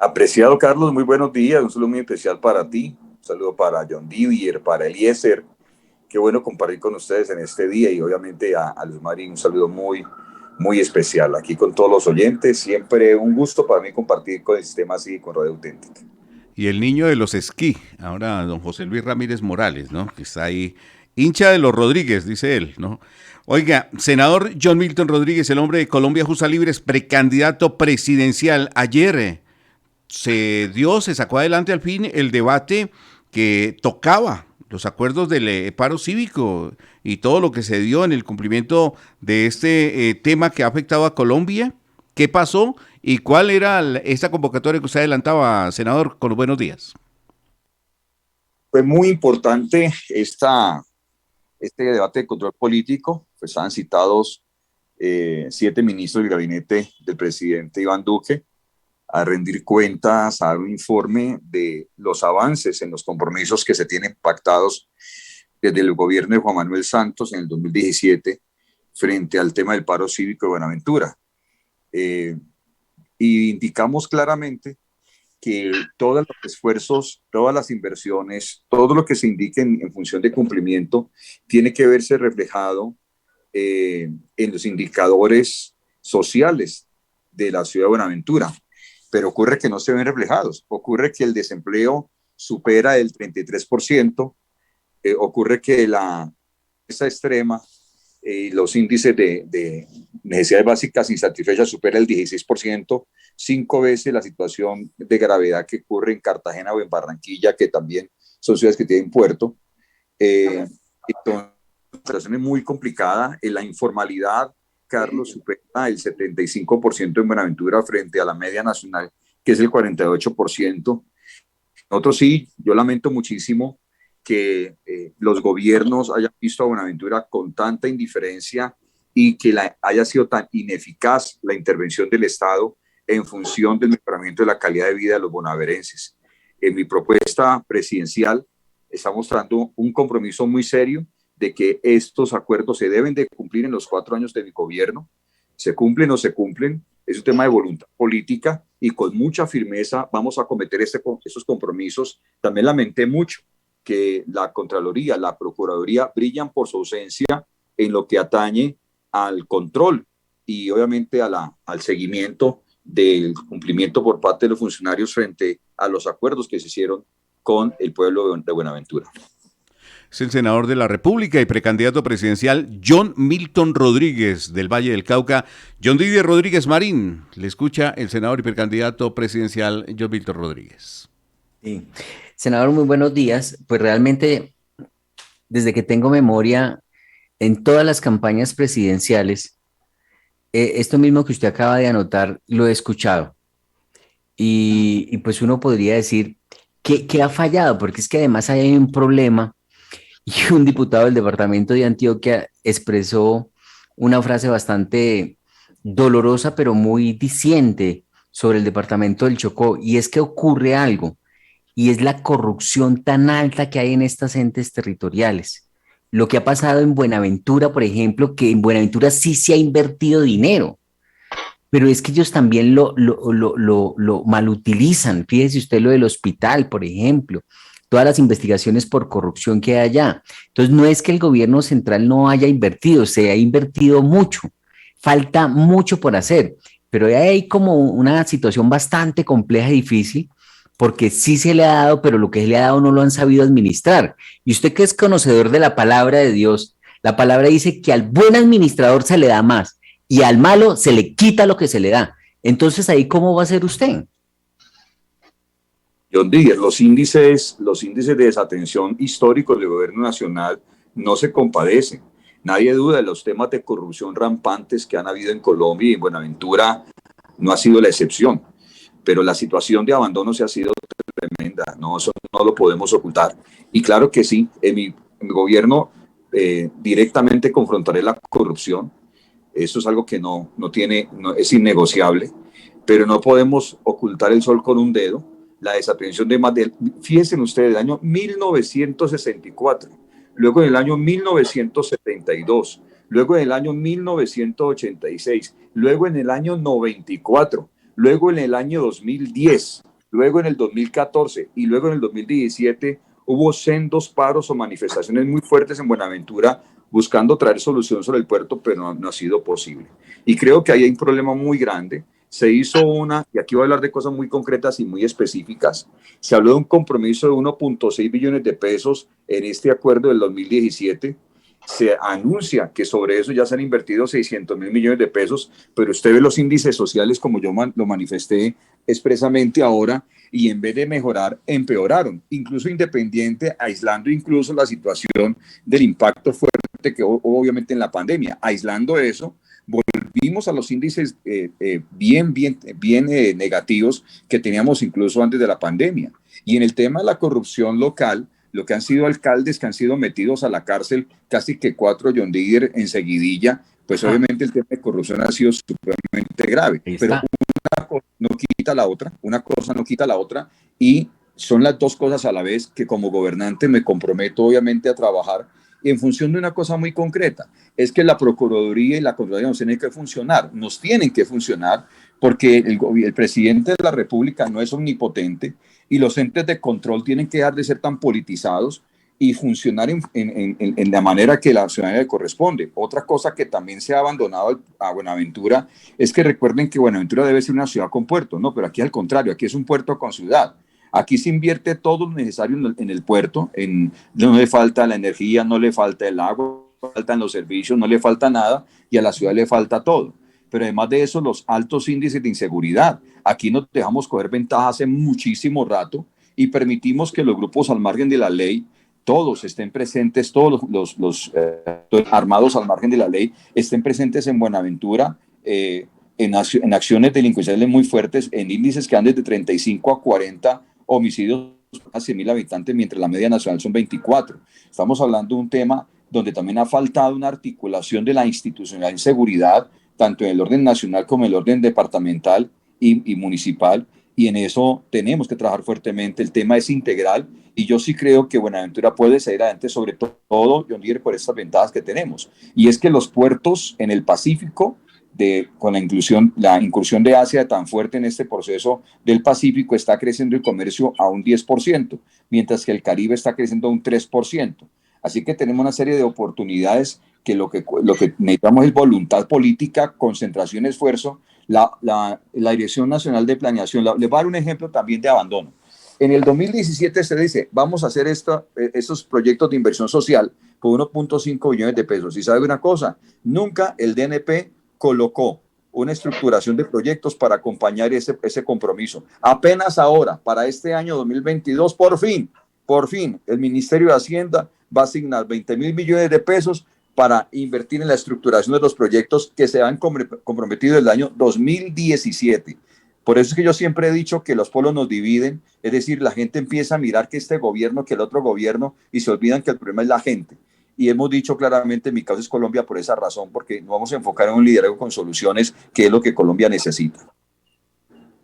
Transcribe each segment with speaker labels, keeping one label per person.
Speaker 1: Apreciado Carlos, muy buenos días, un saludo muy especial para ti, un saludo para John Didier, para Eliezer, qué bueno compartir con ustedes en este día y obviamente a Luz Marín un saludo muy especial aquí con todos los oyentes, siempre un gusto para mí compartir con el sistema así, con Radio Auténtica.
Speaker 2: Y el niño de los esquí, ahora don José Luis Ramírez Morales, ¿no? Que está ahí, hincha de los Rodríguez, dice él, ¿no? Oiga, senador John Milton Rodríguez, el hombre de Colombia Justa Libres, precandidato presidencial. Ayer se sacó adelante al fin el debate que tocaba los acuerdos del paro cívico y todo lo que se dio en el cumplimiento de este tema que ha afectado a Colombia. ¿Qué pasó y cuál era esta convocatoria que usted adelantaba, senador? Con los buenos días.
Speaker 1: Fue muy importante este debate de control político, pues estaban citados 7 ministros del gabinete del presidente Iván Duque a rendir cuentas, a dar un informe de los avances en los compromisos que se tienen pactados desde el gobierno de Juan Manuel Santos en el 2017 frente al tema del paro cívico de Buenaventura. Y indicamos claramente que todos los esfuerzos, todas las inversiones, todo lo que se indique en función de cumplimiento tiene que verse reflejado en los indicadores sociales de la ciudad de Buenaventura. Pero ocurre que no se ven reflejados. Ocurre que el desempleo supera el 33%, ocurre que la pobreza extrema y los índices de necesidades básicas insatisfechas supera el 16%, 5 veces la situación de gravedad que ocurre en Cartagena o en Barranquilla, que también son ciudades que tienen puerto. Entonces, la situación es muy complicada. La informalidad, Carlos, supera el 75% en Buenaventura frente a la media nacional, que es el 48%. Nosotros sí, yo lamento muchísimo que los gobiernos hayan visto a Buenaventura con tanta indiferencia y que haya sido tan ineficaz la intervención del Estado en función del mejoramiento de la calidad de vida de los bonaverenses. En mi propuesta presidencial está mostrando un compromiso muy serio de que estos acuerdos se deben de cumplir en los 4 años de mi gobierno. Se cumplen o se cumplen, es un tema de voluntad política y con mucha firmeza vamos a cometer esos compromisos. También lamenté mucho que la Contraloría, la Procuraduría brillan por su ausencia en lo que atañe al control y obviamente al seguimiento del cumplimiento por parte de los funcionarios frente a los acuerdos que se hicieron con el pueblo de Buenaventura.
Speaker 2: Es el senador de la República y precandidato presidencial John Milton Rodríguez del Valle del Cauca. John Didier Rodríguez Marín, le escucha el senador y precandidato presidencial John Milton Rodríguez.
Speaker 3: Sí. Senador, muy buenos días. Pues realmente, desde que tengo memoria, en todas las campañas presidenciales, esto mismo que usted acaba de anotar, lo he escuchado. Y pues uno podría decir que ha fallado, porque es que además hay un problema y un diputado del departamento de Antioquia expresó una frase bastante dolorosa, pero muy diciente sobre el departamento del Chocó, y es que ocurre algo, y es la corrupción tan alta que hay en estas entes territoriales. Lo que ha pasado en Buenaventura, por ejemplo, que en Buenaventura sí se ha invertido dinero, pero es que ellos también lo malutilizan. Fíjese usted lo del hospital, por ejemplo, todas las investigaciones por corrupción que hay allá. Entonces, no es que el gobierno central no haya invertido, se ha invertido mucho, falta mucho por hacer, pero hay como una situación bastante compleja y difícil, porque sí se le ha dado, pero lo que se le ha dado no lo han sabido administrar. Y usted que es conocedor de la palabra de Dios, la palabra dice que al buen administrador se le da más y al malo se le quita lo que se le da. Entonces, ¿ahí cómo va a ser usted?
Speaker 1: John Didier, los índices de desatención históricos del gobierno nacional no se compadecen. Nadie duda de los temas de corrupción rampantes que han habido en Colombia y en Buenaventura no ha sido la excepción. Pero la situación de abandono se ha sido tremenda, no, eso no lo podemos ocultar. Y claro que sí, en mi gobierno directamente confrontaré la corrupción. Eso es algo que es innegociable, pero no podemos ocultar el sol con un dedo. La desatención de más de, fíjense ustedes, el año 1964, luego en el año 1972, luego en el año 1986, luego en el año 94, luego en el año 2010, luego en el 2014 y luego en el 2017 hubo sendos paros o manifestaciones muy fuertes en Buenaventura buscando traer solución sobre el puerto, pero no ha sido posible. Y creo que ahí hay un problema muy grande. Se hizo y aquí voy a hablar de cosas muy concretas y muy específicas, se habló de un compromiso de 1.6 billones de pesos en este acuerdo del 2017. Se anuncia que sobre eso ya se han invertido 600.000 millones de pesos, pero usted ve los índices sociales como yo lo manifesté expresamente ahora, y en vez de mejorar, empeoraron, incluso independiente, aislando incluso la situación del impacto fuerte que hubo obviamente en la pandemia. Aislando eso, volvimos a los índices bien negativos que teníamos incluso antes de la pandemia. Y en el tema de la corrupción local, lo que han sido alcaldes que han sido metidos a la cárcel, casi que 4 John Deere en seguidilla, pues obviamente el tema de corrupción ha sido supremamente grave. Pero una cosa no quita la otra, una cosa no quita la otra, y son las dos cosas a la vez que como gobernante me comprometo obviamente a trabajar en función de una cosa muy concreta, es que la Procuraduría y la Contraloría nos tienen que funcionar porque el presidente de la República no es omnipotente y los entes de control tienen que dejar de ser tan politizados y funcionar en la manera que la ciudadanía le corresponde. Otra cosa que también se ha abandonado a Buenaventura es que recuerden que Buenaventura debe ser una ciudad con puerto, no, pero aquí al contrario, aquí es un puerto con ciudad. Aquí se invierte todo lo necesario en el puerto, no le falta la energía, no le falta el agua, no le faltan los servicios, no le falta nada, y a la ciudad le falta todo. Pero además de eso, los altos índices de inseguridad. Aquí nos dejamos coger ventaja hace muchísimo rato y permitimos que los grupos al margen de la ley, todos estén presentes, todos los armados al margen de la ley, estén presentes en Buenaventura, en acciones delincuenciales muy fuertes, en índices que van desde 35 a 40 homicidios a 100.000 habitantes, mientras la media nacional son 24. Estamos hablando de un tema donde también ha faltado una articulación de la institucionalidad en seguridad, tanto en el orden nacional como en el orden departamental y municipal, y en eso tenemos que trabajar fuertemente. El tema es integral y yo sí creo que Buenaventura puede salir adelante, sobre todo, John Deere, por estas ventajas que tenemos. Y es que los puertos en el Pacífico, con la incursión de Asia tan fuerte en este proceso del Pacífico, está creciendo el comercio a un 10%, mientras que el Caribe está creciendo a un 3%. Así que tenemos una serie de oportunidades que lo que necesitamos es voluntad política, concentración, esfuerzo, la Dirección Nacional de Planeación. Les voy a dar un ejemplo también de abandono. En el 2017 se dice, vamos a hacer estos proyectos de inversión social por 1.5 billones de pesos. Y sabe una cosa, nunca el DNP colocó una estructuración de proyectos para acompañar ese compromiso. Apenas ahora, para este año 2022, por fin, el Ministerio de Hacienda va a asignar 20.000 millones de pesos para invertir en la estructuración de los proyectos que se han comprometido desde el año 2017. Por eso es que yo siempre he dicho que los pueblos nos dividen, es decir, la gente empieza a mirar que este gobierno, que el otro gobierno, y se olvidan que el problema es la gente. Y hemos dicho claramente, mi causa es Colombia por esa razón, porque nos vamos a enfocar en un liderazgo con soluciones, que es lo que Colombia necesita.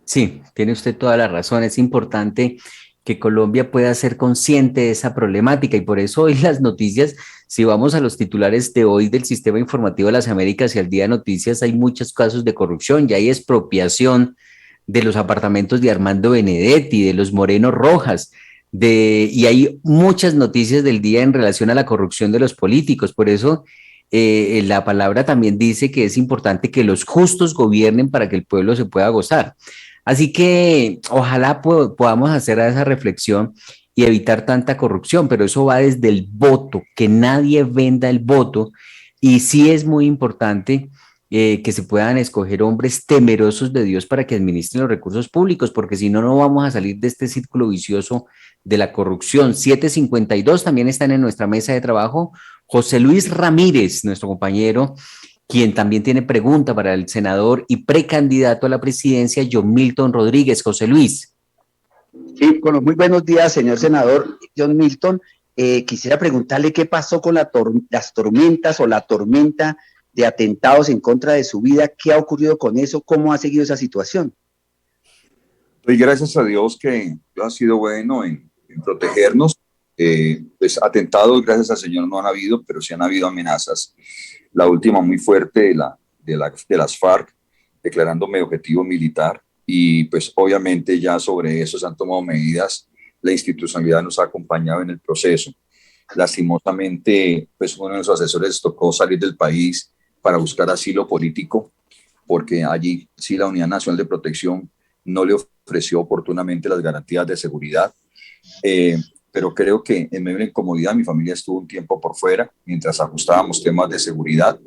Speaker 3: Sí, tiene usted toda la razón. Es importante que Colombia pueda ser consciente de esa problemática y por eso hoy las noticias, si vamos a los titulares de hoy del Sistema Informativo de las Américas y al Día de Noticias, hay muchos casos de corrupción, ya hay expropiación de los apartamentos de Armando Benedetti, de los Moreno Rojas, y hay muchas noticias del día en relación a la corrupción de los políticos. Por eso la palabra también dice que es importante que los justos gobiernen para que el pueblo se pueda gozar. Así que ojalá podamos hacer esa reflexión y evitar tanta corrupción, pero eso va desde el voto, que nadie venda el voto. Y sí es muy importante que se puedan escoger hombres temerosos de Dios para que administren los recursos públicos, porque si no, no vamos a salir de este círculo vicioso de la corrupción. 7:52 también están en nuestra mesa de trabajo José Luis Ramírez, nuestro compañero, quien también tiene pregunta para el senador y precandidato a la presidencia, John Milton Rodríguez. José Luis.
Speaker 4: Sí, bueno, muy buenos días, señor senador John Milton. Quisiera preguntarle qué pasó con las tormentas o la tormenta de atentados en contra de su vida. ¿Qué ha ocurrido con eso? ¿Cómo ha seguido esa situación?
Speaker 1: Doy gracias a Dios que ha sido bueno en protegernos. Pues atentados, gracias al Señor, no han habido, pero sí han habido amenazas. La última muy fuerte de las FARC, declarándome objetivo militar. y pues obviamente ya sobre eso se han tomado medidas. La institucionalidad nos ha acompañado en el proceso. Lastimosamente, pues uno de los asesores tocó salir del país para buscar asilo político, porque allí sí la Unidad Nacional de Protección no le ofreció oportunamente las garantías de seguridad. Pero creo que en medio de la incomodidad mi familia estuvo un tiempo por fuera mientras ajustábamos temas de seguridad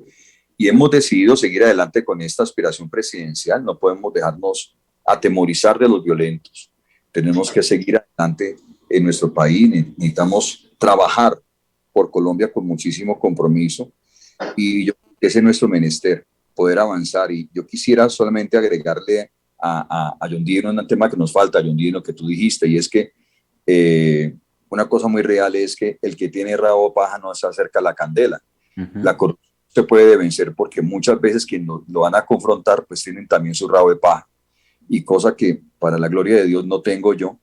Speaker 1: y hemos decidido seguir adelante con esta aspiración presidencial. No podemos dejarnos atemorizar de los violentos. Tenemos que seguir adelante en nuestro país. Necesitamos trabajar por Colombia con muchísimo compromiso y ese es nuestro menester, poder avanzar. Y yo quisiera solamente agregarle a John Dino un tema que nos falta, John Dino, que tú dijiste, y es que una cosa muy real es que el que tiene rabo de paja no se acerca a la candela. La corrupción se puede vencer porque muchas veces quienes lo van a confrontar pues tienen también su rabo de paja, y cosa que para la gloria de Dios no tengo yo,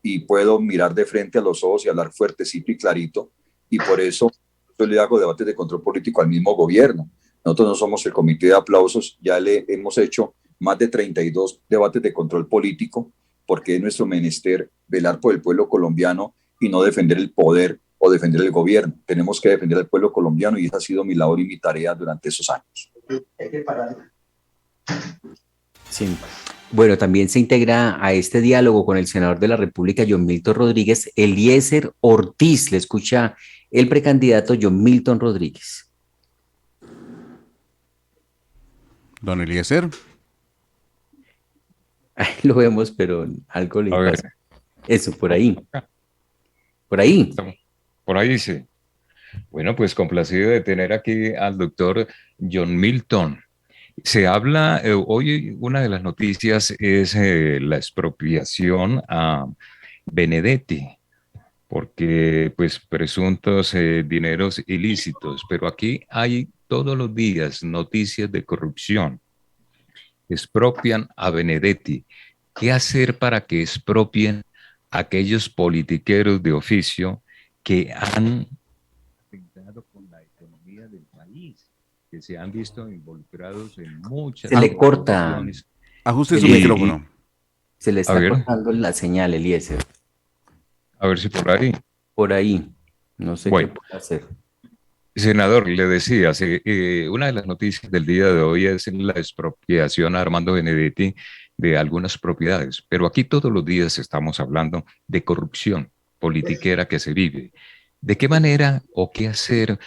Speaker 1: y puedo mirar de frente a los ojos y hablar fuertecito y clarito, y por eso yo le hago debates de control político al mismo gobierno. Nosotros no somos el comité de aplausos, ya le hemos hecho más de 32 debates de control político, porque es nuestro menester velar por el pueblo colombiano y no defender el poder o defender el gobierno. Tenemos que defender al pueblo colombiano y esa ha sido mi labor y mi tarea durante esos años.
Speaker 3: Sí. Bueno, también se integra a este diálogo con el senador de la República, John Milton Rodríguez, Eliezer Ortiz. Le escucha el precandidato John Milton Rodríguez.
Speaker 2: Don Eliezer.
Speaker 3: Ahí lo vemos, pero algo le
Speaker 5: A
Speaker 3: pasa.
Speaker 5: ver,
Speaker 3: Eso, por ahí. Por ahí.
Speaker 5: por ahí sí. Bueno, pues complacido de tener aquí al doctor John Milton. Se habla, hoy una de las noticias es la expropiación a Benedetti, porque pues presuntos dineros ilícitos, pero aquí hay todos los días noticias de corrupción. Expropian a Benedetti. ¿Qué hacer para que expropien a aquellos politiqueros de oficio que han atentado con la economía del país, que se han visto involucrados en muchas
Speaker 3: Se le corta.
Speaker 5: corrupciones?
Speaker 2: Ajuste su
Speaker 3: Y-
Speaker 2: micrófono.
Speaker 3: Se le
Speaker 5: A
Speaker 3: está
Speaker 5: ver.
Speaker 3: cortando la señal, Eliezer.
Speaker 5: A ver si por ahí.
Speaker 3: Por ahí. No sé
Speaker 5: Bueno.
Speaker 3: qué puede hacer.
Speaker 5: Senador, le decía, una de las noticias del día de hoy es la expropiación a Armando Benedetti de algunas propiedades, pero aquí todos los días estamos hablando de corrupción politiquera que se vive. ¿De qué manera o qué hacer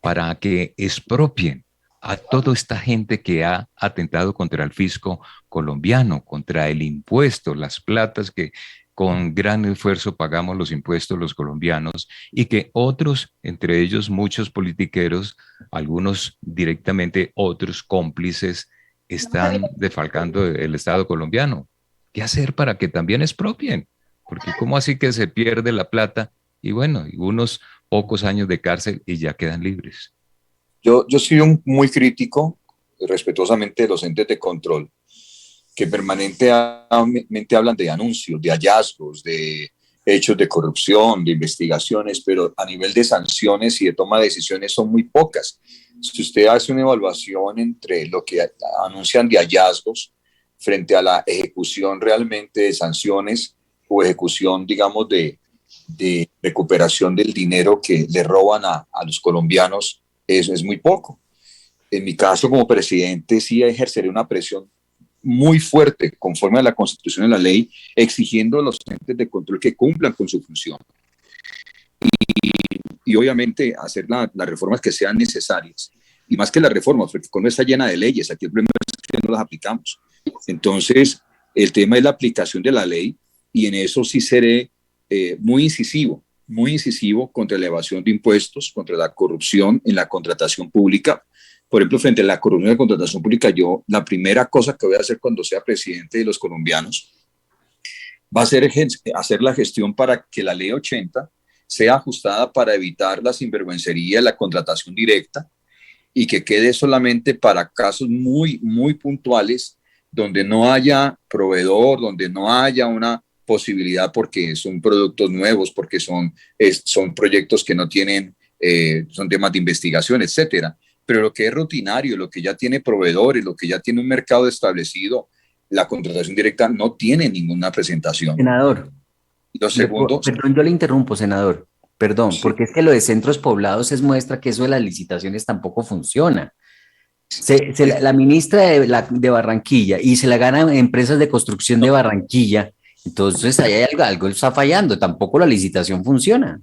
Speaker 5: para que expropien a toda esta gente que ha atentado contra el fisco colombiano, contra el impuesto, las platas que con gran esfuerzo pagamos los impuestos los colombianos, y que otros, entre ellos muchos politiqueros, algunos directamente, otros cómplices, están defalcando el Estado colombiano? ¿Qué hacer para que también expropien? Porque ¿cómo así que se pierde la plata y bueno, y unos pocos años de cárcel y ya quedan libres?
Speaker 1: Yo soy muy crítico, respetuosamente, de los entes de control, que permanentemente hablan de anuncios, de hallazgos, de hechos de corrupción, de investigaciones, pero a nivel de sanciones y de toma de decisiones son muy pocas. Si usted hace una evaluación entre lo que anuncian de hallazgos frente a la ejecución realmente de sanciones o ejecución, digamos, de recuperación del dinero que le roban a los colombianos, eso es muy poco. En mi caso, como presidente, sí ejerceré una presión muy fuerte, conforme a la Constitución y la ley, exigiendo a los entes de control que cumplan con su función. Y obviamente hacer las reformas que sean necesarias. Y más que las reformas, porque Colombia está llena de leyes, aquí el problema es que no las aplicamos. Entonces, el tema es la aplicación de la ley, y en eso sí seré muy incisivo contra la evasión de impuestos, contra la corrupción en la contratación pública. Por ejemplo, frente a la corrupción de contratación pública, yo la primera cosa que voy a hacer cuando sea presidente de los colombianos va a ser hacer la gestión para que la ley 80 sea ajustada para evitar la sinvergüencería, la contratación directa, y que quede solamente para casos muy, muy puntuales, donde no haya proveedor, donde no haya una posibilidad porque son productos nuevos, porque son proyectos que no tienen, son temas de investigación, etcétera. Pero lo que es rutinario, lo que ya tiene proveedores, lo que ya tiene un mercado establecido, la contratación directa no tiene ninguna presentación.
Speaker 3: Senador,
Speaker 1: Lo segundo,
Speaker 3: perdón, yo le interrumpo, senador. Perdón,
Speaker 1: sí,
Speaker 3: porque es que lo de centros poblados es muestra que eso de las licitaciones tampoco funciona. La ministra de Barranquilla y se la ganan empresas de construcción de Barranquilla, entonces ahí hay algo está fallando, tampoco la licitación funciona.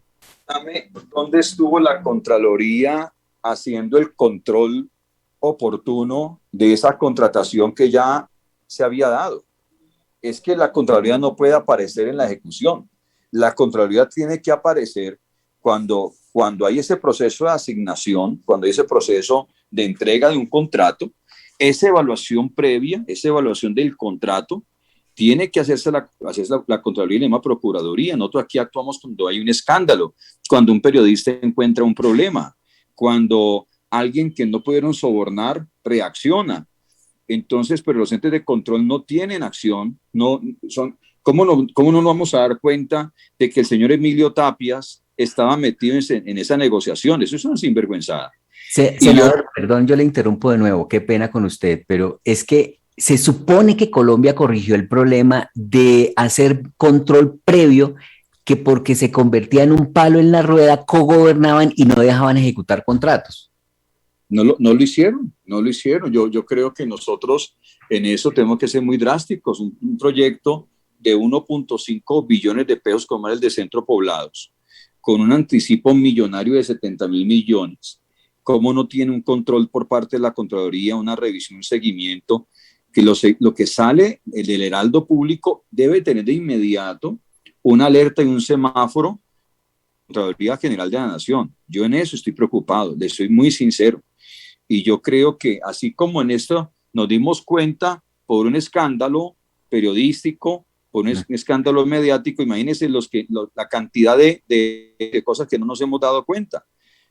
Speaker 1: ¿dónde estuvo la Contraloría haciendo el control oportuno de esa contratación que ya se había dado? Es que la Contraloría no puede aparecer en la ejecución. La Contraloría tiene que aparecer cuando hay ese proceso de asignación, cuando hay ese proceso de entrega de un contrato, esa evaluación previa, esa evaluación del contrato, tiene que hacerse la Contraloría y la misma Procuraduría. Nosotros aquí actuamos cuando hay un escándalo, cuando un periodista encuentra un problema, cuando alguien que no pudieron sobornar reacciona. Entonces, pero los entes de control no tienen acción, ¿cómo no nos vamos a dar cuenta de que el señor Emilio Tapias estaba metido en esa negociación? Eso es una sinvergüenzada.
Speaker 3: Senador, perdón, yo le interrumpo de nuevo, qué pena con usted, pero es que se supone que Colombia corrigió el problema de hacer control previo, que porque se convertía en un palo en la rueda, cogobernaban y no dejaban ejecutar contratos.
Speaker 1: No lo hicieron. Yo creo que nosotros en eso tenemos que ser muy drásticos. Un proyecto de 1.5 billones de pesos como el de Centro Poblados, con un anticipo millonario de 70.000 millones. ¿Cómo no tiene un control por parte de la Contraloría, una revisión, un seguimiento? Que lo que sale del heraldo público debe tener de inmediato una alerta y un semáforo Contraloría General de la Nación. Yo en eso estoy preocupado, le soy muy sincero. Y yo creo que así como en esto nos dimos cuenta por un escándalo periodístico, por un escándalo mediático, imagínense la cantidad de cosas que no nos hemos dado cuenta.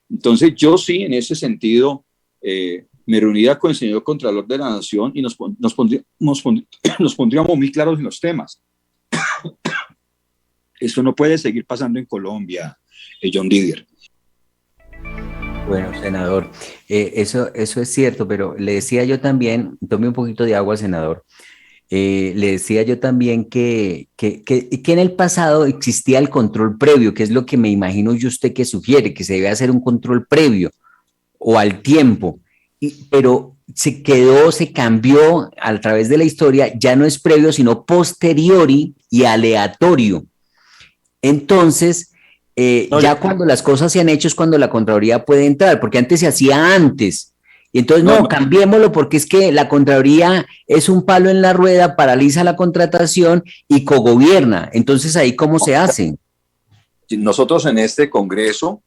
Speaker 1: Entonces yo sí, en ese sentido, me reuniría con el señor Contralor de la Nación y nos pondríamos muy claros en los temas. Eso no puede seguir pasando en Colombia, John Didier.
Speaker 3: Bueno, senador, eso es cierto, pero le decía yo también, tome un poquito de agua, senador, le decía yo también que en el pasado existía el control previo, que es lo que me imagino yo usted que sugiere, que se debe hacer un control previo o al tiempo, pero se cambió a través de la historia, ya no es previo, sino posteriori y aleatorio. Entonces, ya cuando las cosas se han hecho es cuando la Contraloría puede entrar, porque antes se hacía antes. Y entonces, no, cambiémoslo porque es que la Contraloría es un palo en la rueda, paraliza la contratación y cogobierna. Entonces, ¿ahí cómo se hace?
Speaker 1: Nosotros en este Congreso,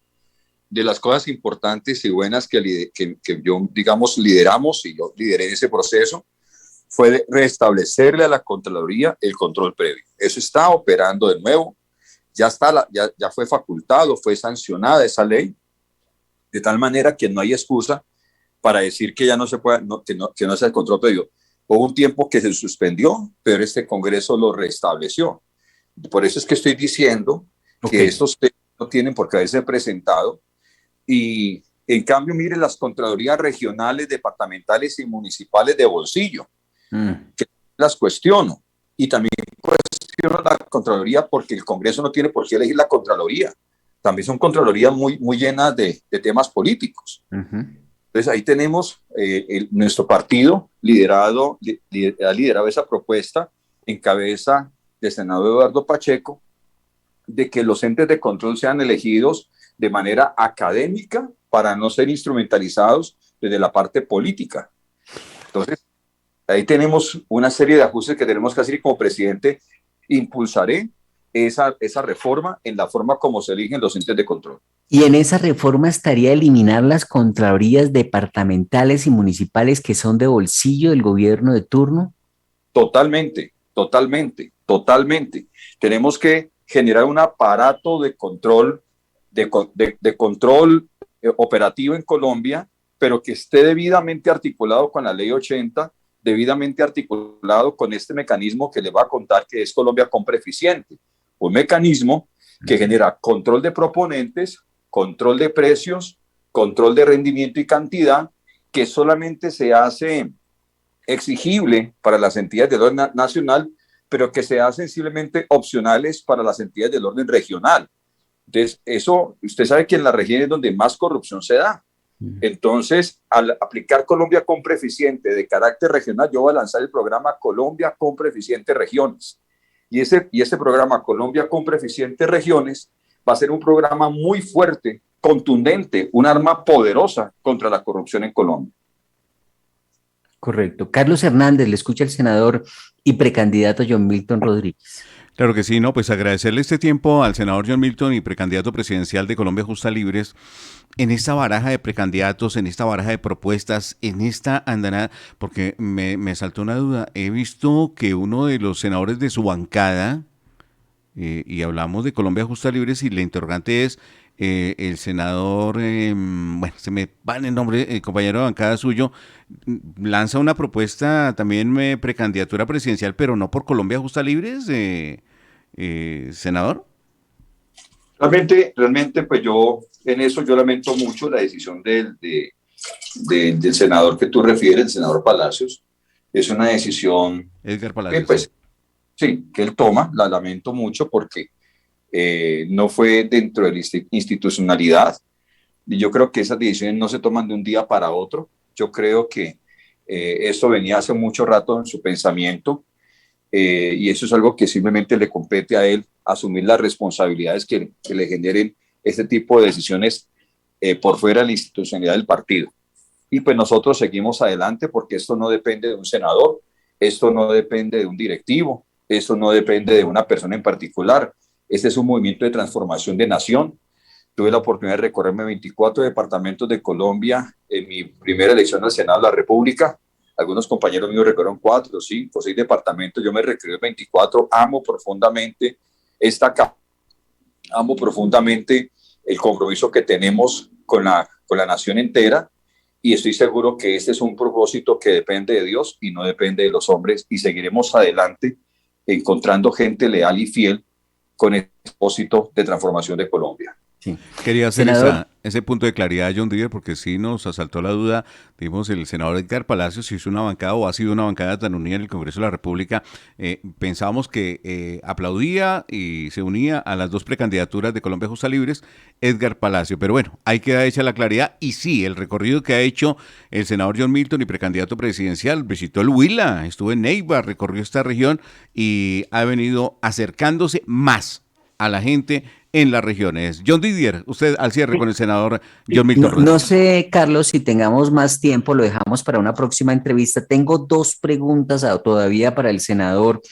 Speaker 1: de las cosas importantes y buenas que yo, digamos, lideramos y yo lideré ese proceso, fue restablecerle a la Contraloría el control previo. Eso está operando de nuevo. Ya fue facultado, fue sancionada esa ley, de tal manera que no hay excusa para decir que ya no se puede, que no sea el control previo. Hubo un tiempo que se suspendió, pero este Congreso lo restableció. Por eso es que estoy diciendo que estos temas no tienen por qué haberse presentado. Y en cambio, mire las Contralorías regionales, departamentales y municipales de bolsillo, que las cuestiono. Y también cuestiono la Contraloría porque el Congreso no tiene por qué elegir la Contraloría. También son Contralorías muy llenas de temas políticos. Entonces ahí tenemos nuestro partido ha liderado esa propuesta en cabeza del senador Eduardo Pacheco de que los entes de control sean elegidos de manera académica para no ser instrumentalizados desde la parte política. Entonces, ahí tenemos una serie de ajustes que tenemos que hacer y como presidente impulsaré esa reforma en la forma como se eligen los entes de control.
Speaker 3: Y en esa reforma estaría eliminar las contralorías departamentales y municipales que son de bolsillo del gobierno de turno.
Speaker 1: Totalmente. Tenemos que generar un aparato de control, de control operativo en Colombia, pero que esté debidamente articulado con la ley 80, debidamente articulado con este mecanismo que le va a contar que es Colombia Compra Eficiente, un mecanismo que genera control de proponentes, control de precios, control de rendimiento y cantidad, que solamente se hace exigible para las entidades del orden nacional, pero que sea sensiblemente opcionales para las entidades del orden regional. Entonces, eso, usted sabe que en la región es donde más corrupción se da. Entonces, al aplicar Colombia Compra Eficiente de carácter regional, yo voy a lanzar el programa Colombia Compra Eficiente Regiones. Y ese programa Colombia Compra Eficiente Regiones va a ser un programa muy fuerte, contundente, un arma poderosa contra la corrupción en Colombia.
Speaker 3: Correcto. Carlos Hernández, le escucha el senador y precandidato John Milton Rodríguez.
Speaker 2: Claro que sí, no, pues agradecerle este tiempo al senador John Milton y precandidato presidencial de Colombia Justa Libres en esta baraja de precandidatos, en esta baraja de propuestas, en esta andanada, porque me saltó una duda. He visto que uno de los senadores de su bancada, y hablamos de Colombia Justa Libres, y la interrogante es el senador, bueno, se me va el nombre, compañero de bancada suyo, lanza una propuesta también precandidatura presidencial, pero no por Colombia Justa Libres, senador.
Speaker 1: Realmente, pues yo en eso yo lamento mucho la decisión del senador que tú refieres, el senador Palacios. Es una decisión
Speaker 2: Edgar Palacios.
Speaker 1: que, pues, sí, que él toma, la lamento mucho porque no fue dentro de la institucionalidad. Y yo creo que esas decisiones no se toman de un día para otro. Yo creo que esto venía hace mucho rato en su pensamiento. Y eso es algo que simplemente le compete a él asumir las responsabilidades que le generen este tipo de decisiones por fuera de la institucionalidad del partido. Y pues nosotros seguimos adelante porque esto no depende de un senador, esto no depende de un directivo, esto no depende de una persona en particular. Este es un movimiento de transformación de nación. Tuve la oportunidad de recorrerme 24 departamentos de Colombia en mi primera elección al Senado de la República. Algunos compañeros míos recorrieron 4, 5, 6 departamentos. Yo me recorrí 24. Amo profundamente esta casa. Amo profundamente el compromiso que tenemos con la nación entera. Y estoy seguro que este es un propósito que depende de Dios y no depende de los hombres. Y seguiremos adelante encontrando gente leal y fiel con el propósito de transformación de Colombia.
Speaker 2: Sí. Quería hacer ese punto de claridad, John Díaz, porque sí nos asaltó la duda. Dijimos, el senador Edgar Palacios hizo una bancada o ha sido una bancada tan unida en el Congreso de la República. Pensábamos que aplaudía y se unía a las dos precandidaturas de Colombia Justa Libres, Edgar Palacio. Pero bueno, ahí queda hecha la claridad. Y sí, el recorrido que ha hecho el senador John Milton y precandidato presidencial, visitó el Huila, estuvo en Neiva, recorrió esta región y ha venido acercándose más a la gente en las regiones. John Didier, usted al cierre con el senador John Milton Rodríguez.
Speaker 3: No sé, Carlos, si tengamos más tiempo, lo dejamos para una próxima entrevista. Tengo 2 preguntas todavía para el senador.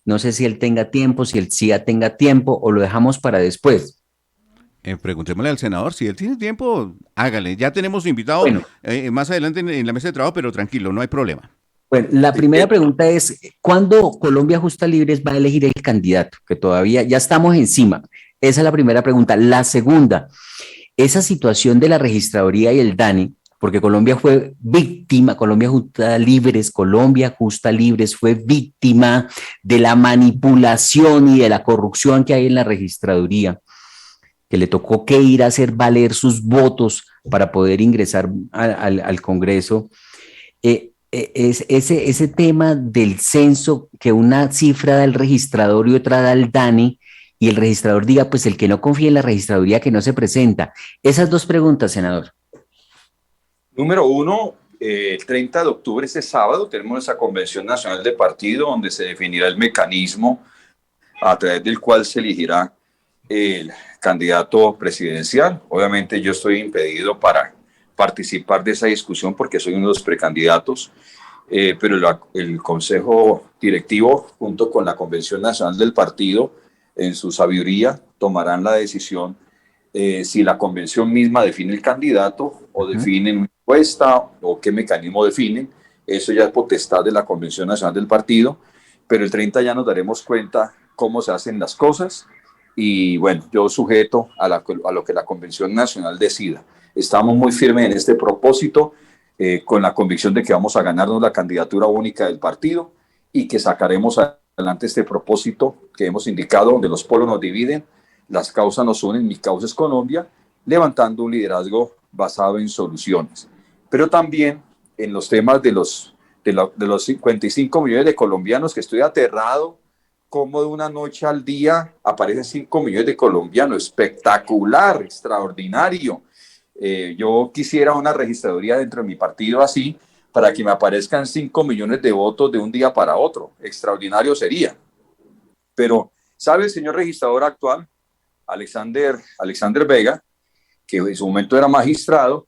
Speaker 3: No sé si él tenga tiempo, si él sí tenga tiempo, o lo dejamos para después.
Speaker 2: Preguntémosle al senador, si él tiene tiempo, hágale. Ya tenemos invitado más adelante en la mesa de trabajo, pero tranquilo, no hay problema.
Speaker 3: Bueno, la primera pregunta es, ¿cuándo Colombia Justa Libres va a elegir el candidato? Que todavía ya estamos encima. Esa es la primera pregunta. La segunda, esa situación de la registraduría y el DANE, porque Colombia fue víctima, Colombia Justa Libres fue víctima de la manipulación y de la corrupción que hay en la registraduría, que le tocó que ir a hacer valer sus votos para poder ingresar al Congreso. Ese tema del censo, que una cifra da el registrador y otra da el DANE, y el registrador diga, pues el que no confía en la registraduría que no se presenta. Esas 2 preguntas, senador.
Speaker 1: Número 1, el 30 de octubre, ese sábado, tenemos esa convención nacional de partido donde se definirá el mecanismo a través del cual se elegirá el candidato presidencial. Obviamente yo estoy impedido para participar de esa discusión porque soy uno de los precandidatos, pero el Consejo Directivo junto con la Convención Nacional del Partido en su sabiduría tomarán la decisión si la convención misma define el candidato o definen una encuesta o qué mecanismo definen. Eso ya es potestad de la Convención Nacional del Partido, pero el 30 ya nos daremos cuenta cómo se hacen las cosas y bueno, yo sujeto a lo que la Convención Nacional decida. Estamos muy firmes en este propósito, con la convicción de que vamos a ganarnos la candidatura única del partido y que sacaremos adelante este propósito que hemos indicado, donde los polos nos dividen, las causas nos unen, mi causa es Colombia, levantando un liderazgo basado en soluciones. Pero también en los temas de los de los 55 millones de colombianos, que estoy aterrado cómo de una noche al día aparecen 5 millones de colombianos. Espectacular, extraordinario. Yo quisiera una registraduría dentro de mi partido así, para que me aparezcan 5 millones de votos de un día para otro. Extraordinario sería. Pero, ¿sabe el señor registrador actual, Alexander Vega, que en su momento era magistrado,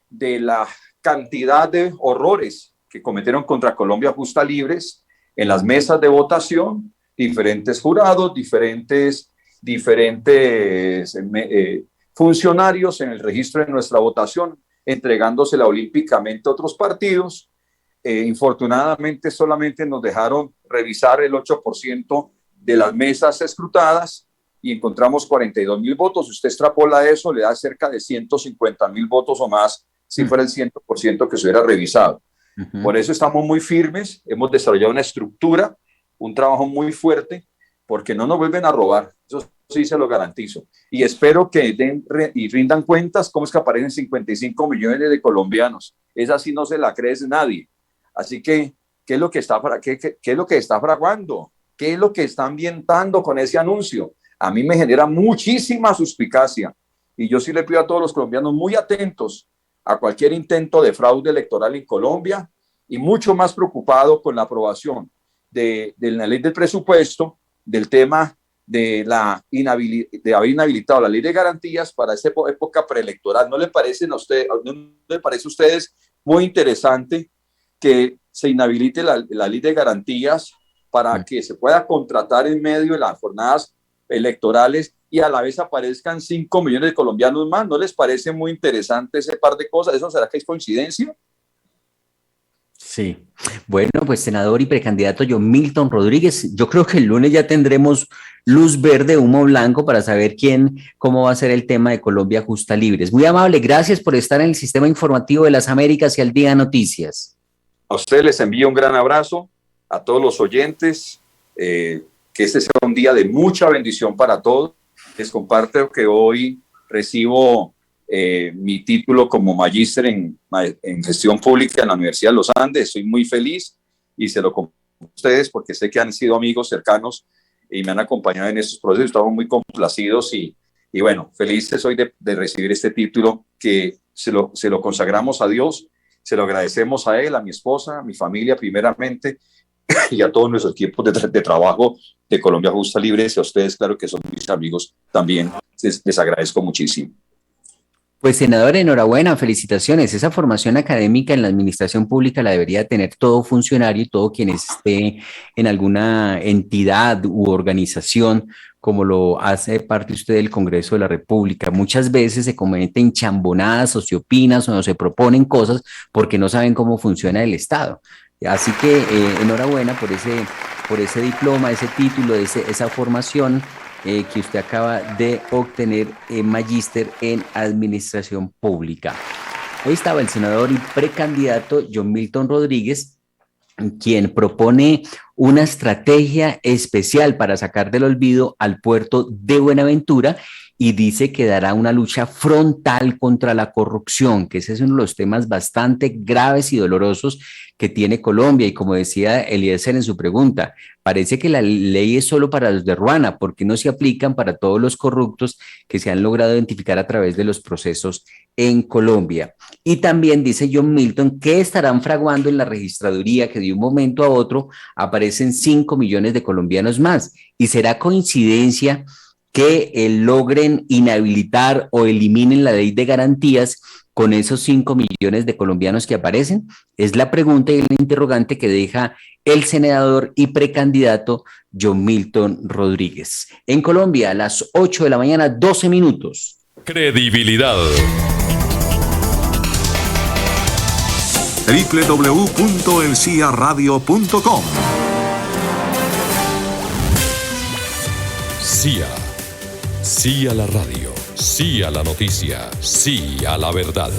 Speaker 1: de la cantidad de horrores que cometieron contra Colombia Justa Libres en las mesas de votación, diferentes jurados, diferentes funcionarios en el registro de nuestra votación, entregándosela olímpicamente a otros partidos? Infortunadamente solamente nos dejaron revisar el 8% de las mesas escrutadas y encontramos 42,000 votos. Si usted extrapola eso, le da cerca de 150,000 votos o más si fuera el 100% que se hubiera revisado. Por eso estamos muy firmes, hemos desarrollado una estructura, un trabajo muy fuerte, porque no nos vuelven a robar, eso sí se lo garantizo. Y espero que den y rindan cuentas cómo es que aparecen 55 millones de colombianos. Esa sí no se la cree nadie. Así que, ¿qué es lo que está fraguando? ¿Qué es lo que está ambientando con ese anuncio? A mí me genera muchísima suspicacia. Y yo sí le pido a todos los colombianos muy atentos a cualquier intento de fraude electoral en Colombia, y mucho más preocupado con la aprobación de la ley del presupuesto, del tema de haber inhabilitado la ley de garantías para esta época preelectoral. ¿No le parece a ustedes muy interesante que se inhabilite la ley de garantías para que se pueda contratar en medio de las jornadas electorales y a la vez aparezcan 5 millones de colombianos más? ¿No les parece muy interesante ese par de cosas? ¿Eso será que es coincidencia?
Speaker 3: Sí. Bueno, pues senador y precandidato John Milton Rodríguez, yo creo que el lunes ya tendremos luz verde, humo blanco para saber cómo va a ser el tema de Colombia Justa Libres. Muy amable, gracias por estar en el Sistema Informativo de las Américas y Al Día Noticias.
Speaker 1: A ustedes les envío un gran abrazo, a todos los oyentes, que este sea un día de mucha bendición para todos. Les comparto que hoy recibo mi título como magíster en gestión pública en la Universidad de los Andes. Estoy muy feliz y se lo comparto a ustedes porque sé que han sido amigos cercanos y me han acompañado en estos procesos. Estamos muy complacidos y bueno, felices hoy de recibir este título que se lo consagramos a Dios, se lo agradecemos a él, a mi esposa, a mi familia primeramente y a todos nuestros equipos de trabajo de Colombia Justa Libres, y a ustedes, claro que son mis amigos también, les agradezco muchísimo.
Speaker 3: Pues senador, enhorabuena, felicitaciones. Esa formación académica en la administración pública la debería tener todo funcionario y todo quien esté en alguna entidad u organización, como lo hace parte usted del Congreso de la República. Muchas veces se cometen chambonadas o se opinan o se proponen cosas porque no saben cómo funciona el Estado. Así que enhorabuena por ese diploma, ese título, esa formación que usted acaba de obtener magíster en administración pública. Ahí estaba el senador y precandidato John Milton Rodríguez, quien propone una estrategia especial para sacar del olvido al puerto de Buenaventura y dice que dará una lucha frontal contra la corrupción, que ese es uno de los temas bastante graves y dolorosos que tiene Colombia. Y como decía Eliezer en su pregunta, parece que la ley es solo para los de Ruana, porque no se aplican para todos los corruptos que se han logrado identificar a través de los procesos en Colombia. Y también dice John Milton que estarán fraguando en la registraduría que de un momento a otro aparecen 5 millones de colombianos más. Y será coincidencia que logren inhabilitar o eliminen la ley de garantías con esos 5 millones de colombianos que aparecen. Es la pregunta y el interrogante que deja el senador y precandidato John Milton Rodríguez. En Colombia, a las 8 de la mañana, 12 minutos.
Speaker 6: Credibilidad.
Speaker 7: www.elciaradio.com.
Speaker 6: CIA. Sí a la radio, sí a la noticia, sí a la verdad.